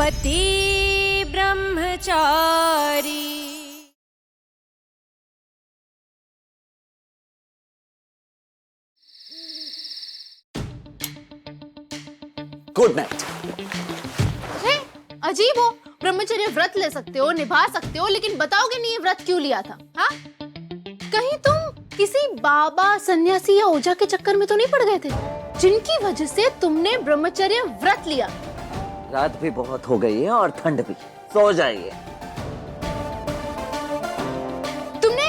पति ब्रह्मचारी। Good night. अजीब हो, ब्रह्मचर्य व्रत ले सकते हो, निभा सकते हो, लेकिन बताओगे नहीं ये व्रत क्यों लिया था? हाँ, कहीं तुम किसी बाबा, सन्यासी या ओझा के चक्कर में तो नहीं पड़ गए थे, जिनकी वजह से तुमने ब्रह्मचर्य व्रत लिया? रात भी बहुत हो गई है और ठंड भी, सो जाइए। तुमने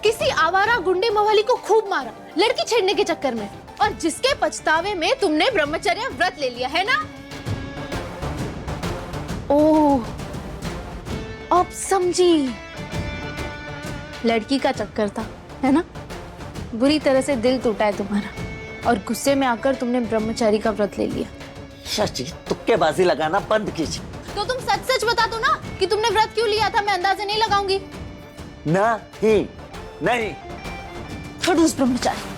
किसी आवारा गुंडे मवाली को खूब मारा लड़की छेड़ने के चक्कर में, और जिसके पछतावे में तुमने ब्रह्मचर्य व्रत ले लिया है ना? ओह, अब समझी, लड़की का चक्कर था, है ना? बुरी तरह से दिल टूटा है तुम्हारा, और गुस्से में आकर तुमने ब्रह्मचारी का व्रत ले लिया। शशि, तुक्केबाजी लगाना बंद कीजिए। तो तुम सच सच बता दो ना कि तुमने व्रत क्यों लिया था, मैं अंदाजा नहीं लगाऊंगी। नहीं, नहीं। खड़ूस ब्रह्मचारी।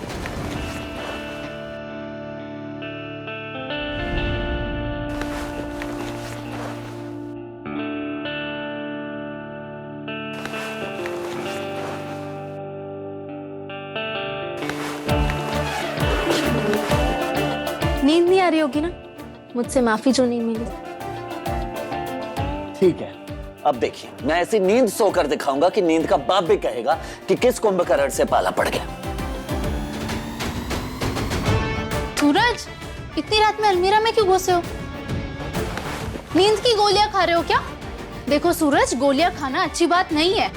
नींद नहीं आ रही होगी ना? मुझसे माफी जो नहीं मिली। ठीक है, अब देखिए, मैं ऐसी नींद सोकर दिखाऊंगा कि नींद का बाप भी कहेगा कि किस कुंभकर्ण से पाला पड़ गया। सूरज, इतनी रात में अलमीरा में क्यों घुसे हो? नींद की गोलियां खा रहे हो क्या? देखो सूरज, गोलियां खाना अच्छी बात नहीं है।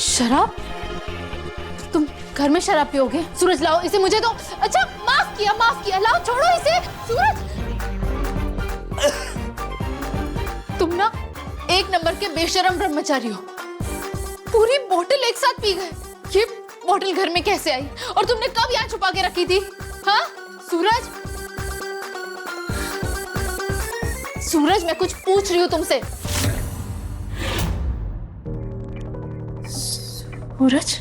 शराब? तुम घर में शराब पियोगे? सूरज लाओ इसे मुझे दो। अच्छा, माफ किया, लाओ, छोड़ो इसे। सूरज, तुम ना एक नंबर के बेशरम ब्रह्मचारी हो। पूरी बोतल एक साथ पी गए। ये बोतल घर में कैसे आई? और तुमने कब यहाँ छुपा के रखी थी? हाँ सूरज, सूरज, मैं कुछ पूछ रही हूँ तुमसे। सूरज,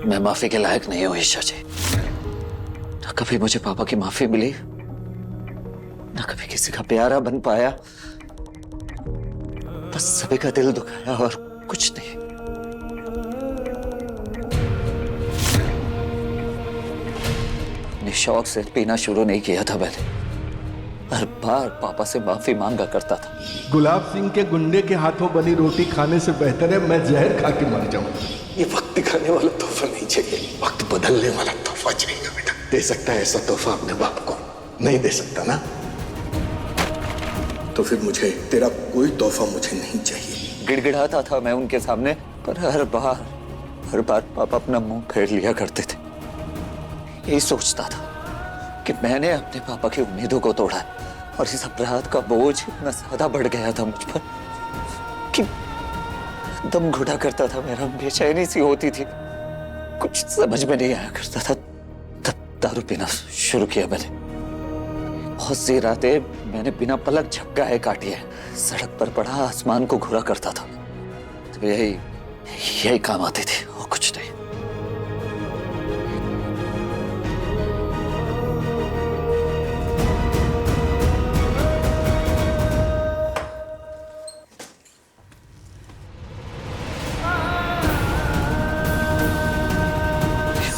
मैं माफी के लायक नहीं हूं ईशा जी। ना कभी मुझे पापा की माफी मिली, ना कभी किसी का प्यारा बन पाया। बस सभी का दिल दुखाया और कुछ नहीं। शौक से पीना शुरू नहीं किया था मैंने। हर बार पापा से माफी मांगा करता था। गुलाब सिंह के गुंडे के हाथों बनी रोटी खाने से बेहतर है मैं जहर खा के मर जाऊं। ये वक्त दिखाने वाला तोहफा नहीं चाहिए, वक्त बदलने वाला तोहफा चाहिए बेटा। दे सकता है ऐसा तोहफा अपने बाप को? नहीं दे सकता ना? तो फिर मुझे तेरा कोई तोहफा मुझे नहीं चाहिए। गिड़गिड़ाता था मैं उनके सामने, पर हर बार पापा अपना मुंह फेर लिया करते थे। यही सोचता था कि मैंने अपने पापा की उम्मीदों को तोड़ा, और इस अपराध का बोझ इतना ज्यादा बढ़ गया था मुझ पर कि दम घुटा करता था मेरा, बेचैनी सी होती थी, कुछ समझ में नहीं आया करता था। तब दारू पीना शुरू किया मैंने। बहुत सी रातें मैंने बिना पलक झपकाए काटी है, सड़क पर पड़ा आसमान को घूरा करता था। तो यही काम आती थी और कुछ नहीं।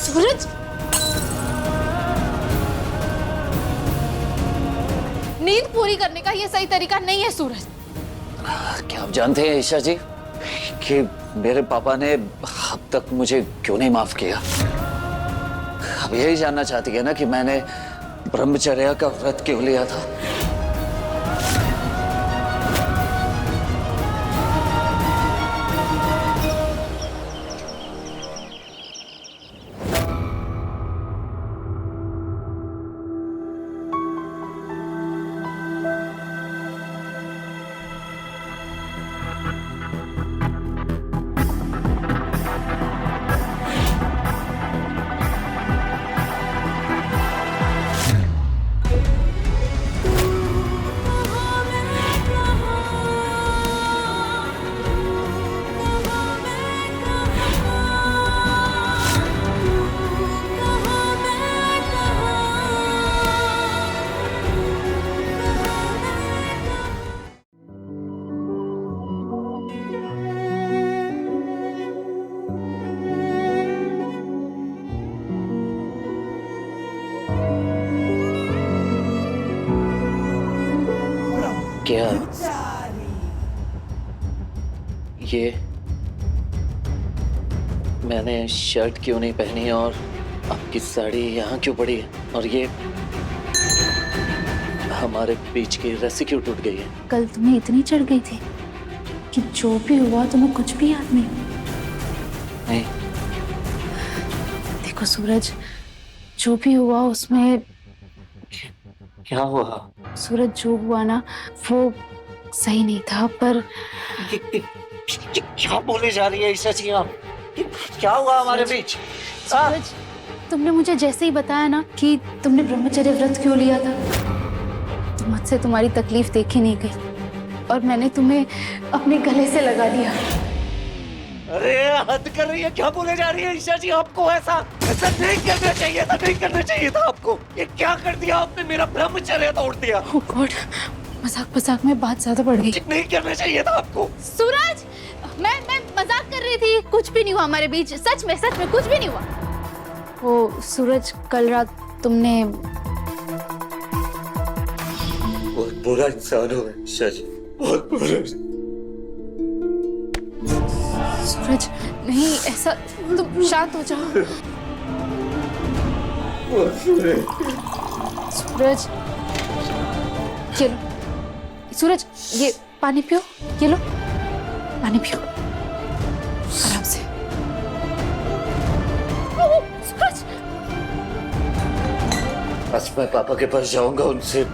सूरज, नींद पूरी करने का ये सही तरीका नहीं है सूरज। क्या आप जानते हैं ईशा जी कि मेरे पापा ने अब तक मुझे क्यों नहीं माफ किया? अब यही जानना चाहती है ना कि मैंने ब्रह्मचर्य का व्रत क्यों लिया था? क्या ये मैंने शर्ट क्यों नहीं पहनी और आपकी साड़ी यहाँ क्यों पड़ी है? और ये हमारे बीच की रस्सी क्यों टूट गई है? कल तुम्हें इतनी चढ़ गई थी कि जो भी हुआ तुम्हें कुछ भी याद नहीं। नहीं, देखो सूरज, जो भी हुआ उसमें, क्या हुआ? सूरज जो हुआ ना वो सही नहीं था, पर ये क्या बोले जा रही है ईशा जी आप? क्या हुआ हमारे बीच? सूरज, तुमने मुझे जैसे ही बताया ना कि तुमने ब्रह्मचर्य व्रत क्यों लिया था, तो मुझसे तुम्हारी तकलीफ देखी नहीं गई और मैंने तुम्हें अपने गले से लगा लिया। अरे हद कर रही है, क्या बोले जा रही है ईशा जी? आपको ऐसा नहीं करना चाहिए था, नहीं करना चाहिए था आपको। ये क्या कर दिया आपने? मेरा ब्रह्मचर्य तोड़ दिया। ओह गॉड, मजाक मजाक में बात ज्यादा बढ़ गई। नहीं करना चाहिए था आपको। सूरज, मैं मजाक कर रही थी, कुछ भी नहीं हुआ हमारे बीच, सच में कुछ भी नहीं हुआ। वो सूरज, कल रात तुमने बहुत बुरा इंसान हो ईशा जी, बहुत बुरा। सूरज नहीं, ऐसा, तुम शांत हो जाओ। सूरज, ये लो सूरज, ये पानी पियो, ये लो पानी पियो आराम से। सूरज, आज मैं पापा के पास जाऊंगा, उनसे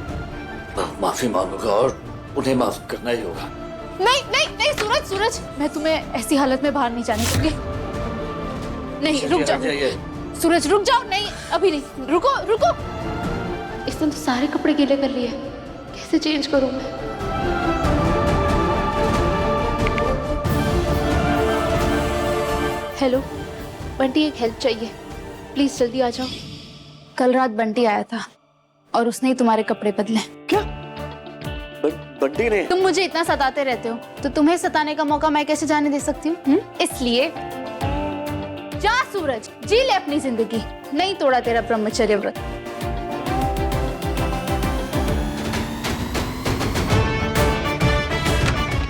माफी मांगूंगा और उन्हें माफ करना ही होगा। नहीं नहीं नहीं सूरज, मैं तुम्हें ऐसी हालत में बाहर नहीं जाने दूंगी। नहीं, रुक जाओ सूरज, रुक जाओ। नहीं, अभी नहीं, रुको। इसने तो सारे कपड़े गीले कर लिए, कैसे चेंज करूं मैं? हेलो बंटी, एक हेल्प चाहिए, प्लीज जल्दी आ जाओ। कल रात बंटी आया था और उसने ही तुम्हारे कपड़े बदले। क्या? बंटी ने? तुम मुझे इतना सताते रहते हो तो तुम्हें सताने का मौका मैं कैसे जाने दे सकती हूँ? इसलिए जा सूरज, जी ले अपनी जिंदगी, नहीं तोड़ा तेरा ब्रह्मचर्य व्रत।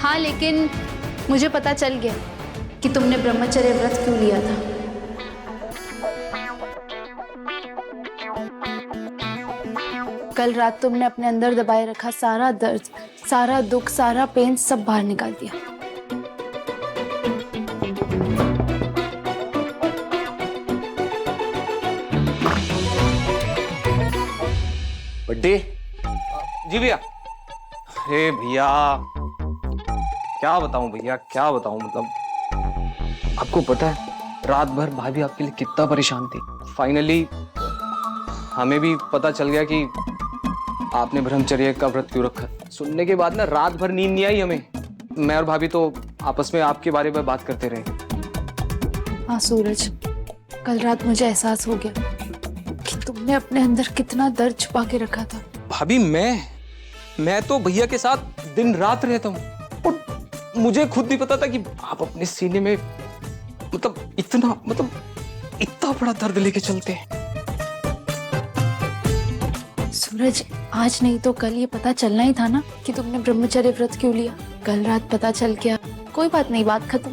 हाँ, लेकिन मुझे पता चल गया कि तुमने ब्रह्मचर्य व्रत क्यों लिया था। कल रात तुमने अपने अंदर दबाए रखा सारा दर्द, सारा दुख, सारा पेन सब बाहर निकाल दिया। बड्डी? जी भैया। अरे भैया क्या बताऊं मतलब आपको पता है रात भर भाभी आपके लिए कितना परेशान थी। फाइनली हमें भी पता चल गया कि आपने ब्रह्मचर्य का व्रत क्यों रखा। सुनने के बाद ना रात भर नींद नहीं आई हमें। मैं और भाभी तो आपस में आपके बारे में बात करते रहे। हाँ सूरज, कल रात मुझे एहसास हो गया कि तुमने अपने अंदर कितना दर्द छुपा के रखा था। भाभी मैं तो भैया के साथ दिन रात रहता हूँ और मुझे खुद नहीं पता था कि आप अपने सीने में इतना बड़ा दर्द लेके चलते हैं। सूरज, आज नहीं तो कल ये पता चलना ही था ना कि तुमने ब्रह्मचर्य व्रत क्यों लिया। कल रात पता चल गया, कोई बात नहीं, बात खत्म,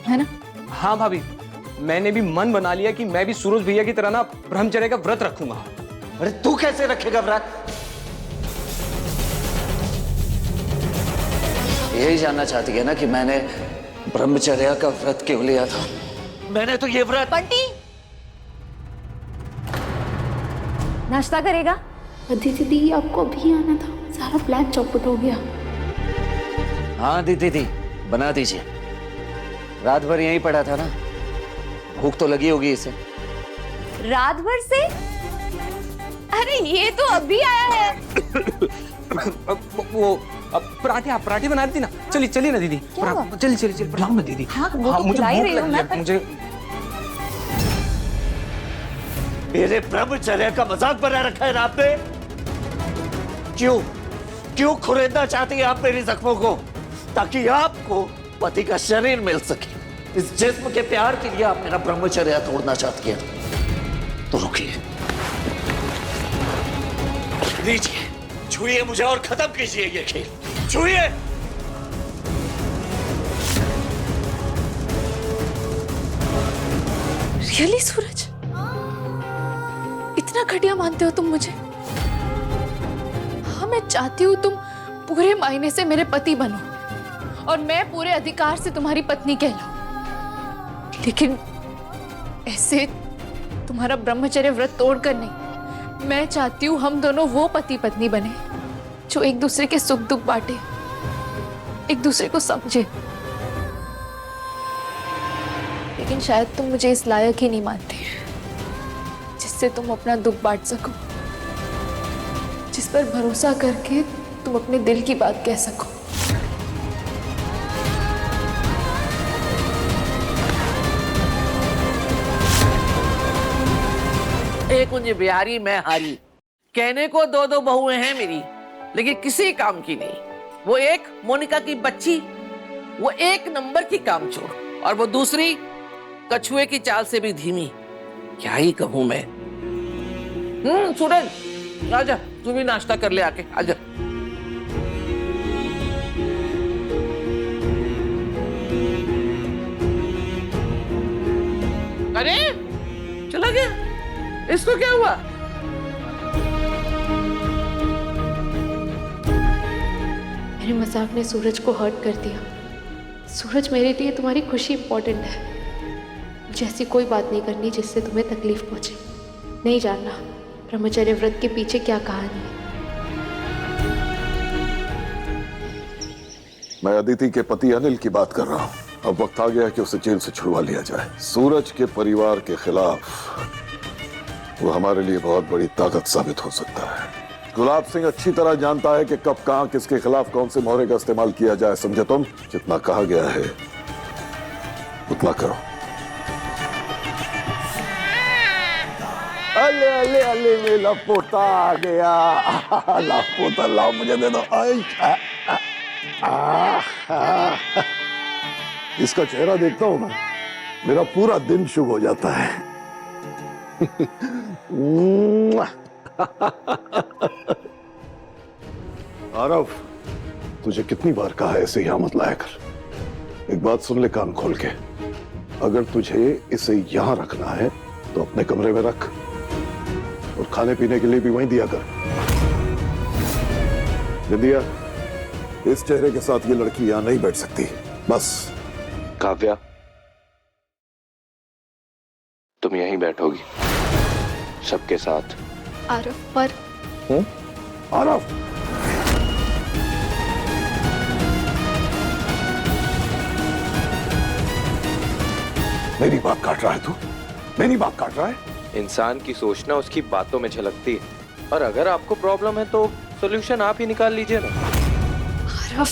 है ना? हाँ भाभी, मैंने भी मन बना लिया कि मैं भी सूरज भैया की तरह ना ब्रह्मचर्य का व्रत रखूंगा। अरे तू कैसे रखेगा व्रत? यही जानना चाहती है ना कि मैंने ब्रह्मचर्य का व्रत क्यों लिया था? मैंने तो ये व्रत। बंटी, नाश्ता करेगा? दीदी, आपको अभी आना था, सारा प्लान चौपट हो गया। हाँ दीदी, बना दीजिए। रात भर यहीं पड़ा था ना, भूख तो लगी होगी इसे। रात भर से? अरे ये तो अभी आया है। वो पराठे बना दी ना। चलिए ना दीदी, चलिए बनाओ ना दीदी। हाँ, वो तो मुझे खिला ही भूख रही हूँ लगी मैं, है, मुझे। मेरे ब्रह्मचर्य का मजाक बना रखा है ना आपने? क्यों खुरेदना चाहती है आप मेरी जख्मों को, ताकि आपको पति का शरीर मिल सके? इस जिस्म के प्यार के लिए आप मेरा ब्रह्मचर्य तोड़ना चाहती है तो रुकिए, लीजिए, छुइए मुझे और खत्म कीजिए ये खेल। छुइए। रियली सूरज, इतना घटिया मानते हो तुम मुझे? हाँ, मैं चाहती हूँ तुम पूरे मायने से मेरे पति बनो और मैं पूरे अधिकार से तुम्हारी पत्नी कहलाऊं, लेकिन ऐसे तुम्हारा ब्रह्मचर्य व्रत तोड़कर नहीं। मैं चाहती हूँ हम दोनों वो पति पत्नी बने जो एक दूसरे के सुख दुख बांटे, एक दूसरे को समझे। लेकिन शायद तुम मुझे इस लायक ही नहीं मानते जिससे तुम अपना दुख बांट सको, जिस पर भरोसा करके तुम अपने दिल की बात कह सको। एक मुझे बिहारी मैं हारी। कहने को दो दो बहुएं हैं मेरी, लेकिन किसी काम की नहीं। वो एक मोनिका की बच्ची, वो एक नंबर की कामचोर, और वो दूसरी कछुए की चाल से भी धीमी। क्या ही कहूं मैं। सूरज आजा, तू भी नाश्ता कर ले आके, आजा। अरे चला गया, इसको क्या हुआ? मेरे मजाक ने सूरज को हर्ट कर दिया। सूरज, मेरे लिए तुम्हारी खुशी इंपॉर्टेंट है। मुझे ऐसी कोई बात नहीं करनी जिससे तुम्हें तकलीफ पहुंचे। नहीं जानना ब्रह्मचर्य व्रत के पीछे क्या कहानी है। मैं अदिति के पति अनिल की बात कर रहा हूं। अब वक्त आ गया कि उसे जेल से छुड़वा लिया जाए। सूरज के परिवार के खिलाफ वो हमारे लिए बहुत बड़ी ताकत साबित हो सकता है। गुलाब सिंह अच्छी तरह जानता है कि कब कहां किसके खिलाफ कौन से मोहरे का इस्तेमाल किया जाए। समझे तुम? जितना कहा गया है उतना करो। अले अले अले मेरा पोता आ गया। ला पोता लाओ, मुझे दे दो। इसका चेहरा देखता हूं ना, मेरा पूरा दिन शुभ हो जाता है। आरव, तुझे कितनी बार कहा है इसे यहां मत लाया कर। एक बात सुन ले कान खोल के, अगर तुझे इसे यहां रखना है तो अपने कमरे में रख, और खाने पीने के लिए भी वहीं दिया कर। विद्या, इस चेहरे के साथ ये लड़की यहां नहीं बैठ सकती। बस। काव्या, तुम यहीं बैठोगी सबके साथ। आरव, पर आरव, मेरी बात काट रहा है तू? मेरी बात काट रहा है? इंसान की सोचना उसकी बातों में झलकती है, और अगर आपको प्रॉब्लम है तो सॉल्यूशन आप ही निकाल लीजिए ना। आरव,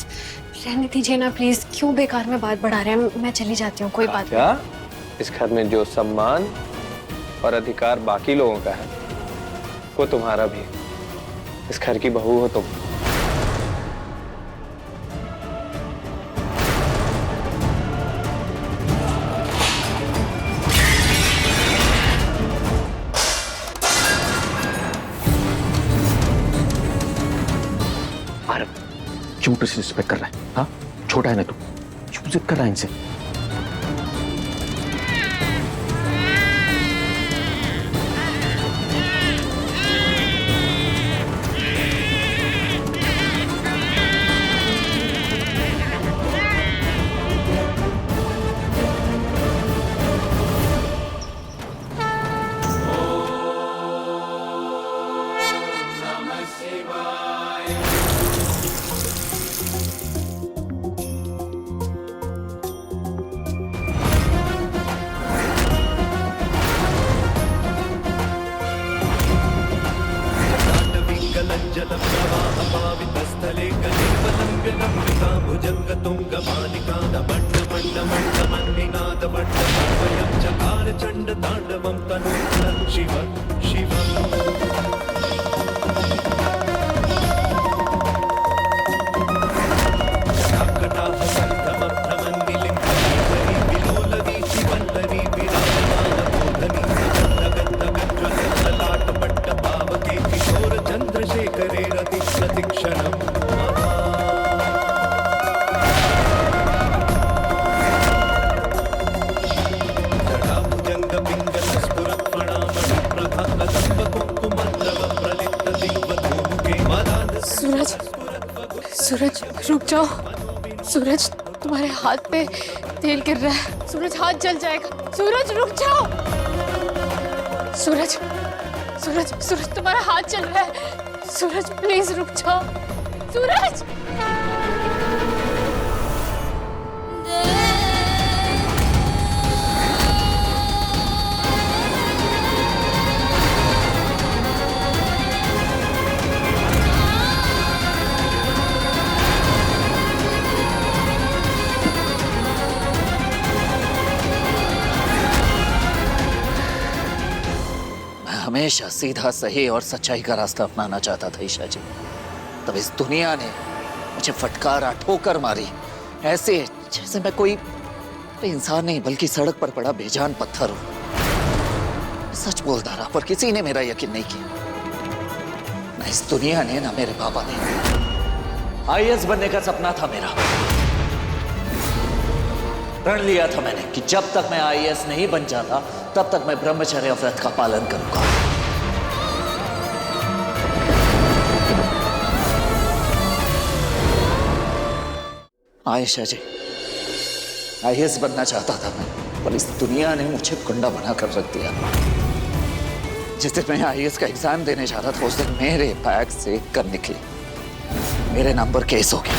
रहने दीजिए ना प्लीज। क्यों बेकार में बात बढ़ा रहे हैं? मैं चली जाती हूँ, कोई बात क्या? इस घर में जो सम्मान और अधिकार बाकी लोगों का है वो तुम्हारा भी। इस घर की बहू हो तुम। आरव, क्यों डिसरिस्पेक्ट कर रहा है? हाँ, छोटा है ना तू, क्यों जिद कर रहा है इनसे? सूरज रुक जाओ। सूरज तुम्हारे हाथ पे तेल गिर रहा है। सूरज हाथ जल जाएगा। सूरज रुक जाओ। सूरज सूरज सूरज तुम्हारा हाथ जल रहा है। सूरज प्लीज रुक जाओ। सूरज हमेशा सीधा सही और सच्चाई का रास्ता अपनाना चाहता था ईशा जी। तब इस दुनिया ने मुझे फटकारा, ठोकर मारी, ऐसे जैसे मैं कोई इंसान नहीं बल्कि सड़क पर पड़ा बेजान पत्थर हूं। सच बोलता रहा पर किसी ने मेरा यकीन नहीं किया। ना इस दुनिया ने ना मेरे पापा ने। आईएएस बनने का सपना था मेरा। प्रण लिया था मैंने कि जब तक मैं आईएएस नहीं बन जाता तब तक मैं ब्रह्मचर्य व्रत का पालन करूंगा। आयशा जी, आईएएस बनना चाहता था मैं, पर इस दुनिया ने मुझे गुंडा बनाकर रख दिया। जिस दिन मैं आईएएस का एग्जाम देने जा रहा था उस दिन मेरे बैग से गन निकली। मेरे नाम पर केस हो गया।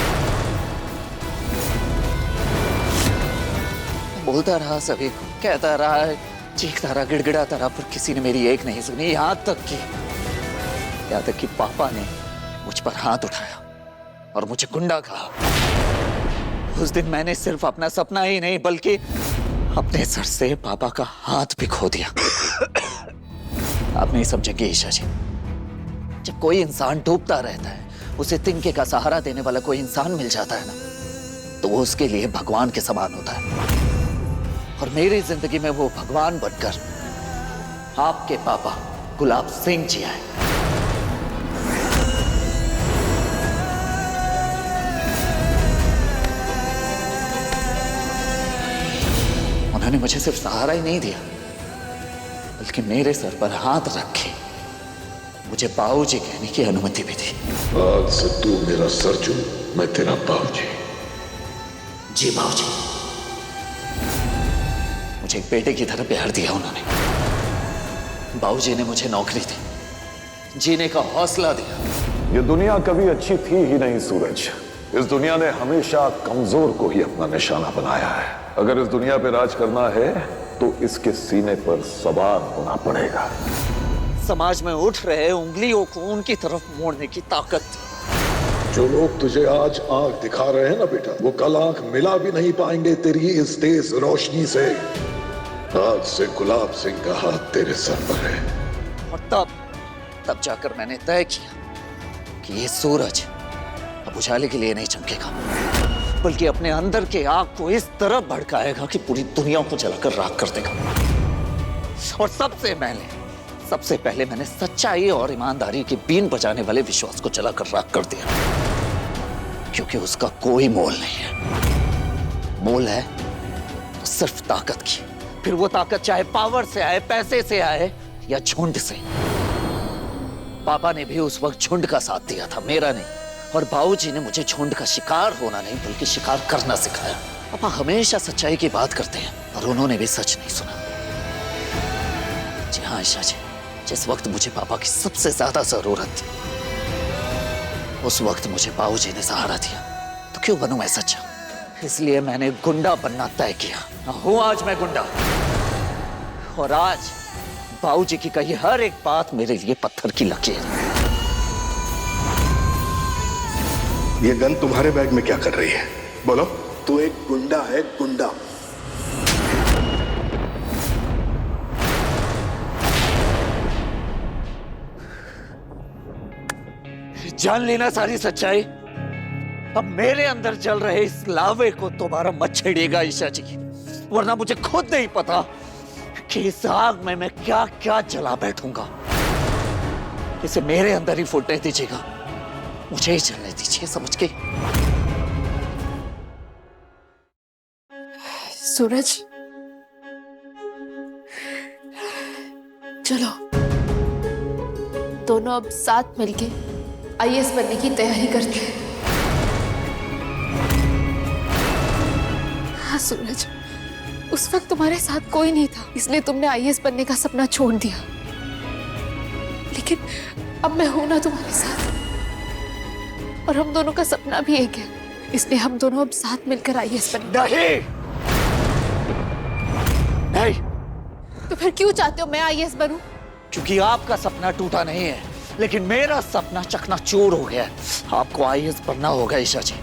बोलता रहा, सभी कहता रहा, चीखता रहा, गिड़गिड़ाता रहा, पर किसी ने मेरी एक नहीं सुनी। यहाँ तक कि पापा ने मुझ पर हाथ उठाया और मुझे गुंडा कहा। उस दिन मैंने सिर्फ अपना सपना ही नहीं बल्कि अपने सर से पापा का हाथ भी खो दिया। आप नहीं समझेंगे ईशा जी, जब कोई इंसान डूबता रहता है उसे तिनके का सहारा देने वाला कोई इंसान मिल जाता है ना, तो वो उसके लिए भगवान के समान होता है। और मेरी जिंदगी में वो भगवान बनकर आपके पापा गुलाब सिंह जी आए। उन्होंने मुझे सिर्फ सहारा ही नहीं दिया बल्कि मेरे सर पर हाथ रखे मुझे बाबूजी कहने की अनुमति भी दी। आज से तू मेरा सर चूम, मैं तेरा बाबूजी। जी बाबूजी। मुझे एक बेटे की तरह प्यार दिया उन्होंने। बाबूजी ने मुझे नौकरी दी, जीने का हौसला दिया। ये दुनिया कभी अच्छी थी ही नहीं सूरज। इस दुनिया ने हमेशा कमजोर को ही अपना निशाना बनाया है। अगर इस दुनिया पे राज करना है तो इसके सीने पर सवार होना पड़ेगा। समाज में उठ रहे उंगलियों को उनकी तरफ मोड़ने की ताकत थी। जो लोग तुझे आज आंख दिखा रहे हैं ना बेटा, वो कल आंख मिला भी नहीं पाएंगे तेरी इस तेज रोशनी से। आज से गुलाब सिंह का हाथ तेरे सर पर है। और तब जाकर मैंने तय किया कि ये सूरज अब उजाले के लिए नहीं चमकेगा बल्कि अपने अंदर के आग को इस तरह भड़काएगा कि पूरी दुनिया को जलाकर राख कर देगा। और सबसे पहले मैंने सच्चाई और ईमानदारी की बीन बजाने वाले विश्वास को जलाकर राख कर दिया, क्योंकि उसका कोई मोल नहीं है। मोल है तो सिर्फ ताकत की, फिर वो ताकत चाहे पावर से आए, पैसे से आए या झुंड से। पापा ने भी उस वक्त झुंड का साथ दिया था, मेरा नहीं। और बाबूजी ने मुझे झुंड का शिकार होना नहीं बल्कि शिकार करना सिखाया। पापा हमेशा सच्चाई की बात करते हैं और उन्होंने भी सच नहीं सुना। जी हाँ ईशा जी, जिस वक्त मुझे पापा की सबसे ज्यादा जरूरत थी उस वक्त मुझे बाबूजी ने सहारा दिया, तो क्यों बनूं मैं सच्चा? इसलिए मैंने गुंडा बनना तय किया। हूं आज मैं गुंडा, और आज बाबूजी की कही हर एक बात मेरे लिए पत्थर की लकीर है। ये गन तुम्हारे बैग में क्या कर रही है? बोलो। तू एक गुंडा है, गुंडा। जान लेना सारी सच्चाई। अब मेरे अंदर जल रहे इस लावे को दोबारा मत छेड़िएगा ईशा जी, वरना मुझे खुद नहीं पता कि इस आग में मैं क्या क्या जला बैठूंगा। इसे मेरे अंदर ही फूटने दीजिएगा, मुझे ही चलने दीजिए, समझ के? सूरज चलो दोनों अब साथ मिलके आईएएस बनने की तैयारी करते हैं। हाँ सूरज, उस वक्त तुम्हारे साथ कोई नहीं था, इसलिए तुमने आईएएस बनने का सपना छोड़ दिया। लेकिन अब मैं हूं ना तुम्हारे साथ, और हम दोनों का सपना भी एक है, इसलिए हम दोनों अब साथ मिलकर आईएएस बनेंगे। नहीं नहीं, तो फिर क्यों चाहते हो मैं आईएएस बनूं? क्योंकि आपका सपना टूटा नहीं है, लेकिन मेरा सपना चकनाचूर हो गया है। आपको आईएएस बनना होगा ईशा जी,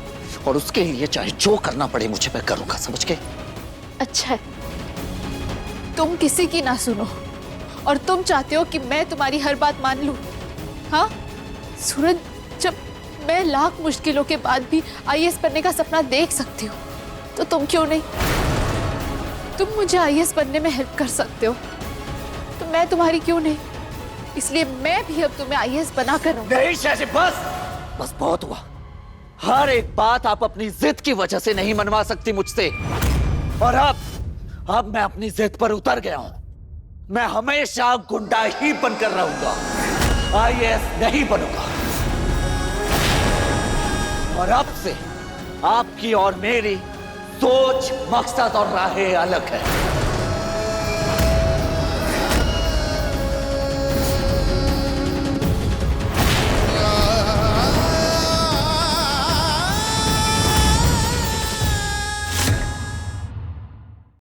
और उसके लिए चाहे जो करना पड़े मुझे मैं करूंगा, समझ गए? अच्छा है, तुम किसी की ना सुनो, और तुम चाहते हो कि मैं तुम्हारी हर बात मान लूं। हाँ सूरज, जब मैं लाख मुश्किलों के बाद भी आईएएस बनने का सपना देख सकती हूँ, तो तुम क्यों नहीं? तुम मुझे आईएएस बनने में हेल्प कर सकते हो, तो मैं तुम्हारी क्यों नहीं? इसलिए मैं भी अब तुम्हें आईएएस बना कर रहूंगा। नहीं शाजी, बस बस बहुत हुआ। हर एक बात आप अपनी जिद की वजह से नहीं मनवा सकती मुझसे, और अब मैं अपनी जिद पर उतर गया हूं। मैं हमेशा गुंडा ही बनकर रहूंगा, आईएएस नहीं बनूंगा। और अब से आपकी और मेरी सोच, मकसद और राहें अलग है।